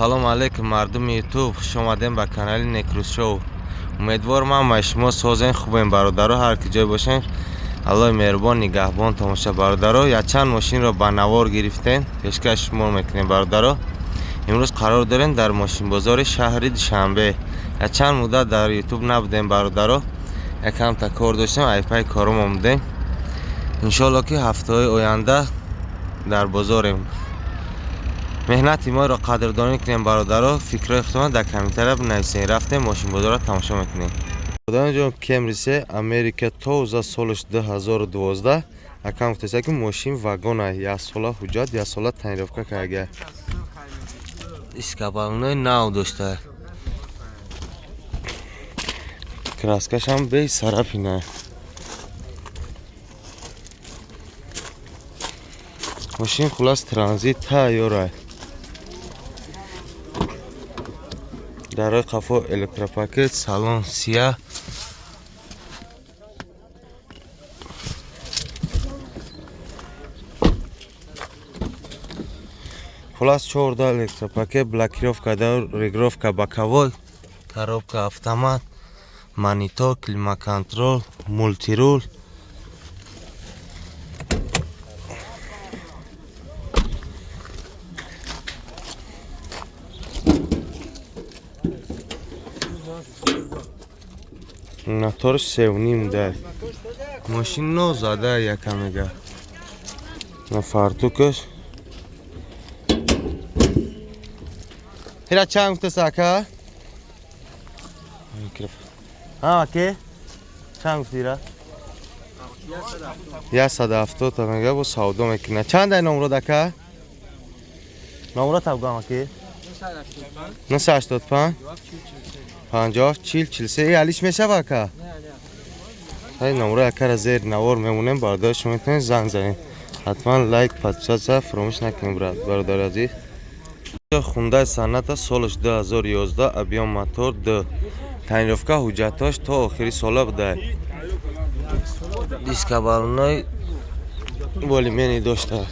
Салом алейкум мардуми ютуб, хуш омадем ба канали Некрус шоу. Умедворам ба шумо созен хубем бародаро, ҳар ки ҷой бошем. Аллоҳи меҳрубон нигаҳбон тамоша бародаро. Якчанд мошинро ба навор гирифтем, пешкаш шумо мекунем бародаро. Имрӯз қарор дорем дар мошинбозори шаҳри Душанбе. Якчанд муддат дар ютуб набудем бародаро. Якамта кор доштем, айпай корум омадем. Иншоалло ки ҳафтаҳои оянда дар бозорем. Меҳнати моро қадрдонӣ кунем бародаро. Фикрҳои худтон дар комментария бинависед. Рафтем мошинбозорро тамошо мекунем. Бародарон Camry Америка тоза солиш 2012. Акам гуфтаст ки мошин вагона 1 сола ҳуҷҷат, 1 сола таъмировка карда. Дискабалнои нав дошта. Краскаш ҳам бесарафина. Мошин хулас транзит тайёра. Дарои қафо электропакет, салон сия. Хулас 14 электропакет, блокировка дор, регулировка боковой, коробка автомат, монитор, климат-контроль, мультируль. Моторш 7.5 дар. Мошин нозада якамега. На фартукаш. Ира чанд гуфтаст ака? Ке? Чанд гуфти ира? 170 мега бо савдо мекуна. Чанд ай номрод ака? Номрод тавгам аки? 985 50 40 43. алиш мешава ака? ҳай номра акара зер навор мемонем, бародаро шумо метавонед занг занед. ҳатман лайк, подписатсия фаромӯш накунед бародари азиз. Хундай Соната солиш 2011, объем мотор 2. Таъмировка ҳуҷҷатош то охири сола буда. Дискабалнои болимени дошта.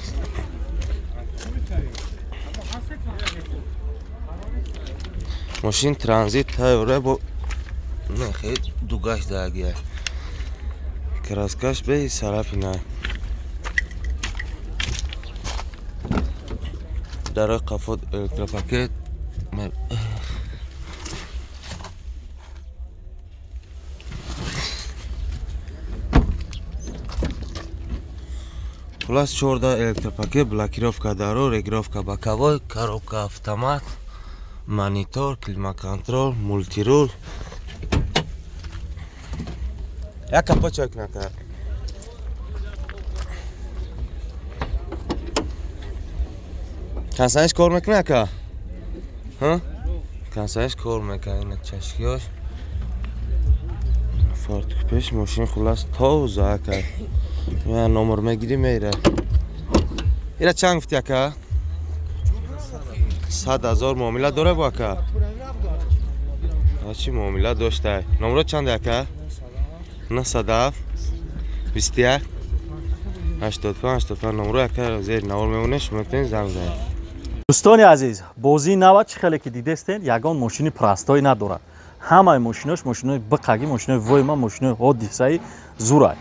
Мошин транзит тайёра бо нахе дугаш дагия. Краскаш бе сарафина. Дарои қафот электропакет. Хулас 14 электропакет, блокировка даро, регулировка боковой, коробка автомат, монитор, климат-контроль, мультируль. Як капот чойк накард. Кансаниш кор мекуне ака? Ха? Кансаниш кор мекуне, ина чашкиёш. Фартук пеш мошин хулас тоза ака. Я номер мегири мейра. Ира чанд гуфти ака? 100,000 муомила дора бо ака? Ачи муомила дошта. Номерот чанде ака? 97 21 85 номро ака зер навор мемоне, шумо метавонед занг занед. дӯстони азиз, бозии нава чӣ хеле ки дидестен, ягон мошини простой надорад. Ҳамаи мошинош мошинои биқаги, мошинои войма, мошинои ҳодисаи зурай.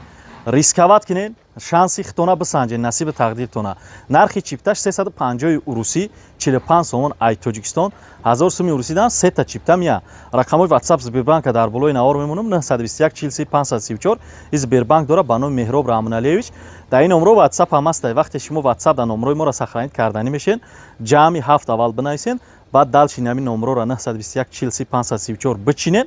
Рискават кинен, шанси хитона бисанҷед, насиби тақдиртона. Нархи чипташ 350 урусӣ, 45 сомон ай Тоҷикистон, 1000 соми урусӣ дам 3 та чипта мия. Рақамои WhatsApp Сбербанка дар болои навор мемонам 921 43 534. Из Сбербанк дора ба номи Меҳроб Раманалиевич. Дар ин номро WhatsApp ҳам аст. Вақте шумо WhatsApp дар номрои моро сохранид карданӣ мешен, ҷамъи 7 аввал бинависен, баъд далшини ҳамин номроро 921 43 534 бичинен.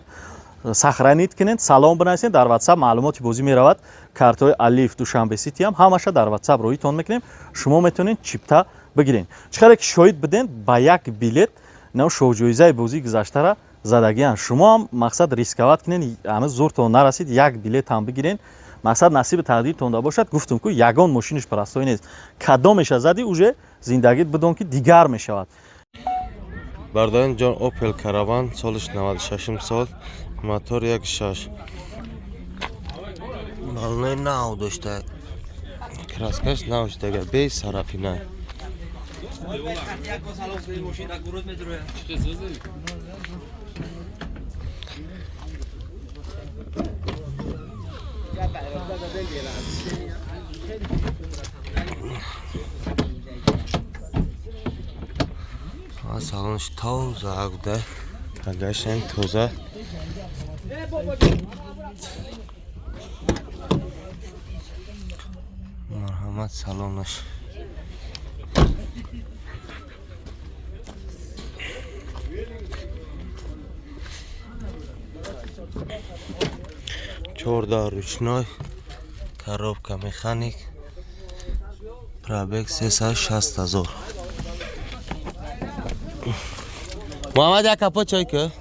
сохранид кинед, салом бинависед, дар WhatsApp маълумоти бозӣ меравад. Картҳои Алиф, Душанбе Сити ҳам ҳамаша дар WhatsApp роҳитон мекунем. Шумо метавонед чипта бигиред. Чӣ хеле ки шоҳид биден ба як билет нав шоҳҷоизаи бозии гузаштара задагиан. Шумо ҳам мақсад рисковат кинед, ҳамин зуртон нарасид, як билет ҳам бигиред. Мақсад насиби тақдиртон да бошад. Гуфтум ки ягон мошиниш простой нест. Кадомеша зади уже зиндагит бидон ки дигар мешавад. Бародарон ҷон Opel Caravan солиш 96 сол, мотор 1.6. балнои нав дошта. Краскаш нав шудага бесарафина. Salonش toza بوده قشنگ توزه مرحمت salonش چهارده ручной коробка механик пробег 360,000 محمد یک کپا چای که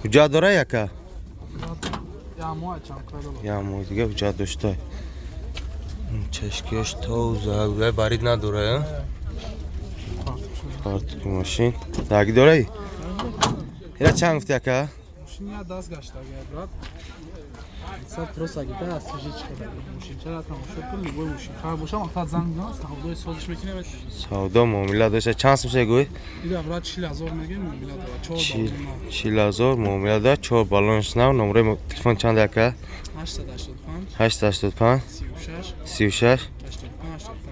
کجا داره یکا یا مو دیگه کجا داشته چشکیش توزه برید نداره کارت ماشین داگی داره ای ایره چند گفتی یکا ماشین دست گشت اگر برات صد پروس اگه ده از سیجی چقدر ماشین چرا تماشا کنی بوی ماشین خراب باشه وقتا زنگ نه سعودای سازش میکنه بهش سعودا معامله داشته چند میشه گوی دیگه برات 40,000 میگه معامله داره 4 بالون 40,000 معامله داره 4 بالونش نو نمره تلفن چند یکا 885 885 36 36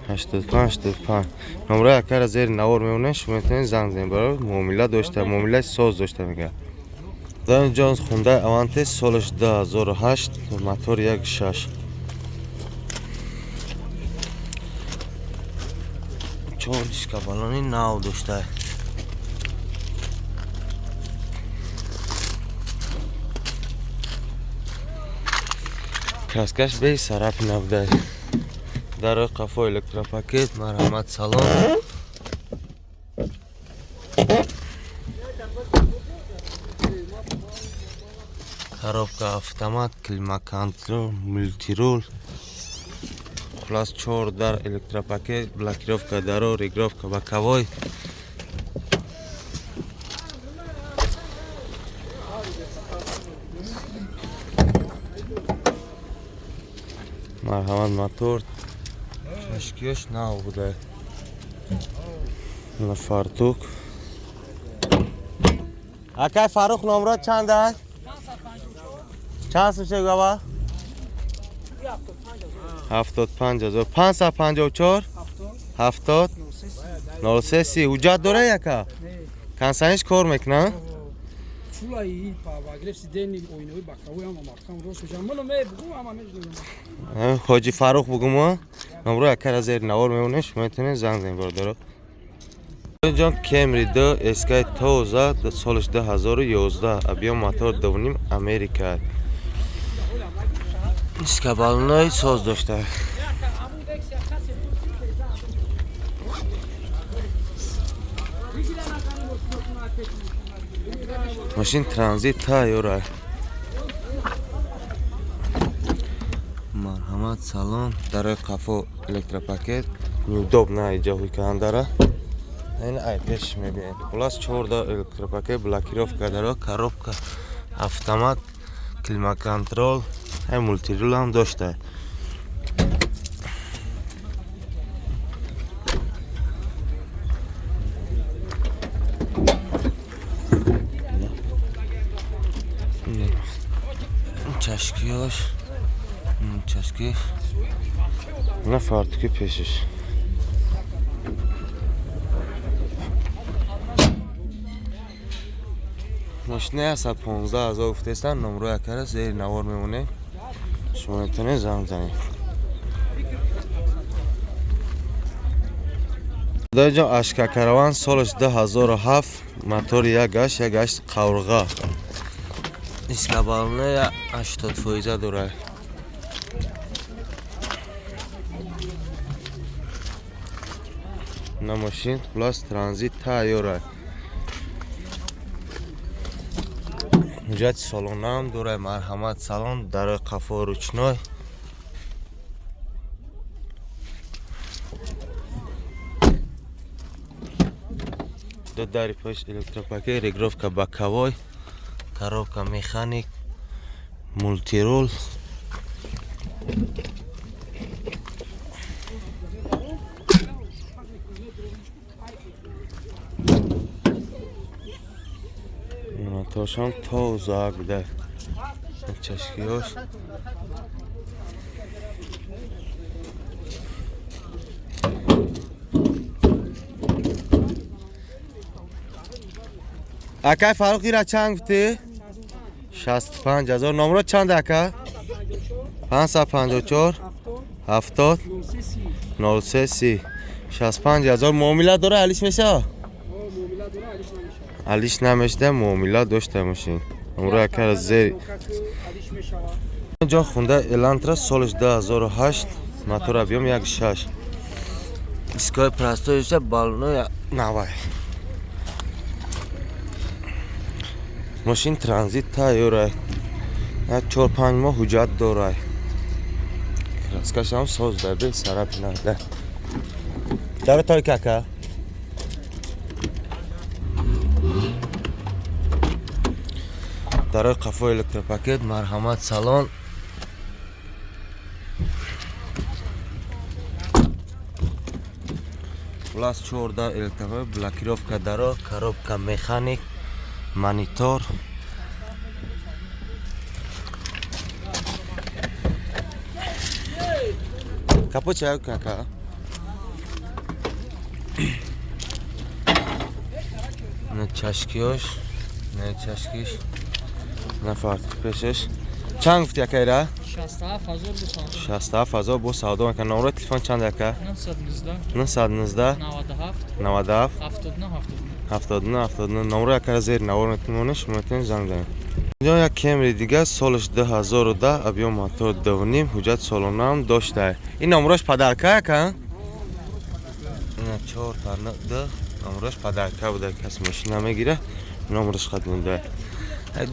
85 85 نمره یکا را زیر نوار میمونه شما میتونید زنگ زنید برای معامله داشته معامله ساز داشته میگه در جانز خونده اوانتس سالش 2008 موتور 1.6 چهار دیسک بالونی نو داشته کسکش به سرپ نبوده در قفا الکتروپاکت مرحمت سلام коробка автомат клима контроль мультируль خلاص 4 در الکتروپاکت блокировка дорог регулировка боковой مرحمت мотор چشکیش نو بوده на фартук акай фарух номер چند است چند میشه گوا 75,000 554 70 03 30 حجت داره یکا کنسانش کار میکنه Fulai para agressi deni oyunu bakavu ama makam rosu jamano me bu ama me حاجی فاروق بگم نمره یکا را زیر نوار میمونه شما میتونید زنگ زنید برادر جان کمری دو اسکای توزه سالش 2011 ابیا موتور 2.5 امریکا دیسک بالونای ساز داشته ماشین ترانزیت تایوره مرحمت سلام در قفا الکتروپاکت نیودوب نه ایجاهی که داره این ایپش میبینید خلاص 4 تا الکتروپاکت блокировка داره коробка автомат клима контроль هم مولتیرول هم داشته چشکیاش چشکی نه فارتوکی پیشش ماشینه هست 15,000 گفتستن نمره یکره زیر نوار میمونه شما میتونید زنگ زنید در جا اشکا کاروان سالش 2007 موتور 1.8 قورغا دیسک بالونه 80% داره نه ماشین پلاس ترانزیت تایوره حجت سالن هم داره مرحمت سلام در قفا رучной до дари пеш электропакет, регировка боковой, коробка механик, мультирул. Моторшам тоза буда. Чашкиёш. Акай Фаруқи ра чанд гуфти? 65000. Номро чанд ака? 554 70 0330. 65000. Муомила дора алиш меша? алиш намешда, муомила дошта бошин. Номро ака зер. Ҷо хунда Elantra солиш 2008. Мотор объем 1.6. Дискои простой esa балони навай. Машин транзит тайёрай. 4-5 моҳ ҳуҷҷат дорай. Краскашам соз даби сарап нада. Дара той кака. Дара қафо электропакет, марҳамат салон. Плюс 14 электропакет, блокировка дорог, коробка механик. Монитор. Капуча кака. На чашкиёш, на чашкиш. На фарт пешеш. Чанд гуфти акайра? 67000 бо савдо мекан. Номро телефон чанд ака? 919 97 79 номро ака зер навор метмонеш шумо метавонед занг занед. Инҷо як Camry дига солиш 2010 объем мотор 2.5 ҳуҷҷат солонаам доштае. Ин номрош падарка ака? Ина 4 та 2 номрош падарка буда, кас машина мегира номрош хат монда.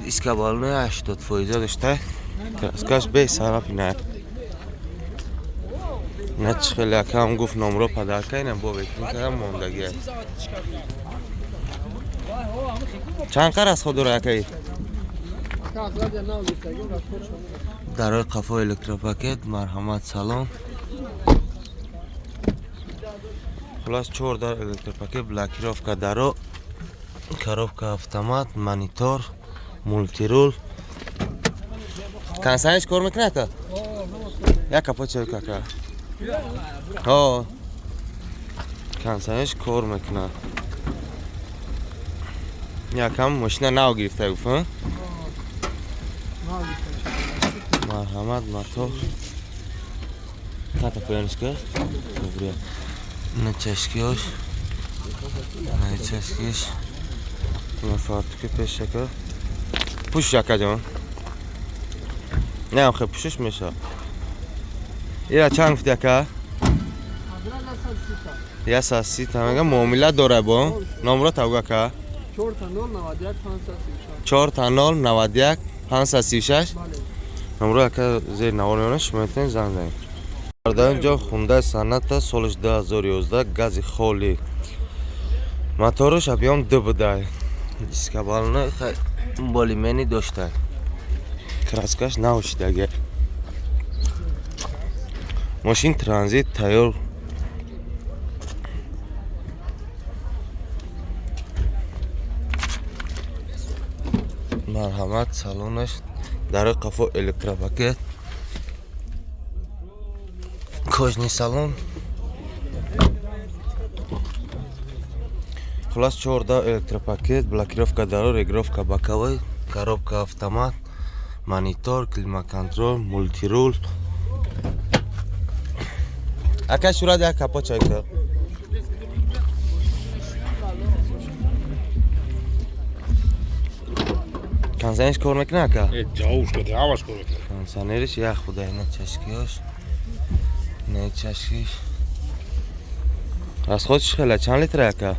Диска балони 80% доштае. Краскаш бе сарап ина. На чихели акам гуфт номро падарка, ина бо бекин кардам мондагӣ. Чанд қар аст ходура акай? Дарои қафо электропакет, марҳамат салон. Плюс 14 электропакет, блокировка даро, коробка автомат, монитор, мультирул. Консаниш кор мекунад ака? Як капоча кака? О. Консаниш кор мекунад. Якам машина нав гирифта гуфт, ҳа? Марҳамат мотор. Ката поянишка? Добре. На чашкиёш. На чашкиш. На фартуки пешака. Пуш ака ҷон. Не охе пушиш меша. Ира чанд гуфти ака? 130 мега муомила дора бо. Номро тавгу ака? 4 536 номро ака зер навор меонаш шумо метавонед занг занед. Дар инҷо Hyundai Sonata солиш 2011 гази холи. Моторош объем 2 буда. Диска балони болимени дошта. Краскаш наушидага. Машин транзит тайёр. Марҳамат салонаш, дарои қафо электропакет, кожни салон. Хулас 14 электропакет, блокировка даро, регировка боковой, коробка автомат, монитор, климат-контроль, мультирул. Ака шурад як капоча ака? Консаниш кор мекунад ака? ҷавушка ҷаваш кор мекунад. Консанериш як худа ина чашкиёш. Не чашкиш. Расход хела чанд литр ака?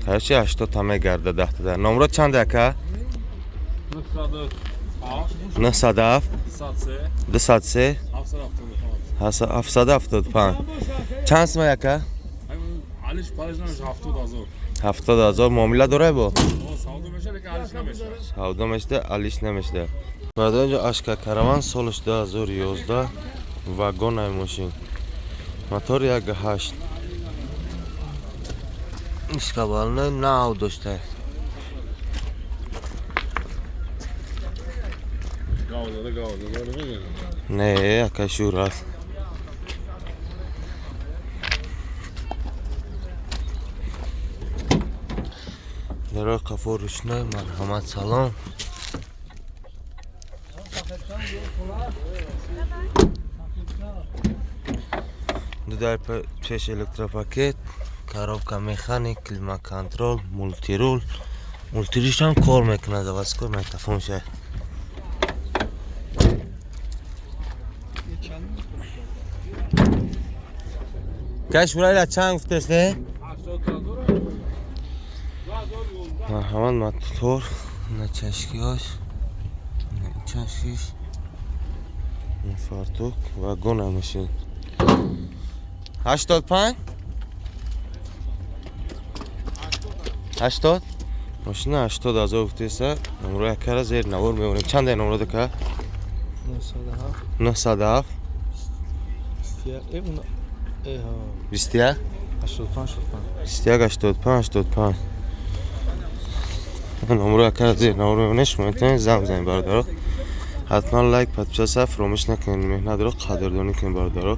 Короче 80 та мегарда 10 та. Номро чанд ака? 907 203 774. 775. چند سمه یکه؟ علیش پارش نمیشه 70,000 70,000 معامله داره با؟ سعودو میشه لیکن علیش نمیشه سودا میشته علیش نمیشته. برادر اینجا اشکا کاروان سالش 2011 واگن های ماشین موتور 1.8 اشکابال نه داشته گاو داده نه یکه شور است. در قفور روشنای مرحمت سلام. دو در پیش الکتروپاکت، کاروبکا مکانیک، کلما کنترل، مولتی رول. مولتی ریش هم کار میکنه دواز کار میتفون شه. کاش برای چند گفتسته؟ مرحمت موتور نه چشکیاش نه چشکیش این فارتوک واگن ماشین 85 80 ماشین 80,000 گفتیسته. نمره یکره زیر نور میبونیم. چند نمره دکه؟ 907 21 85 نمره یکره زیر نور میبونیم. شما میتونید زنگ بزنید برادرها. حتما لایک پادپیچه فراموش نکنید. مهنت رو قدردانی کنید برادرها.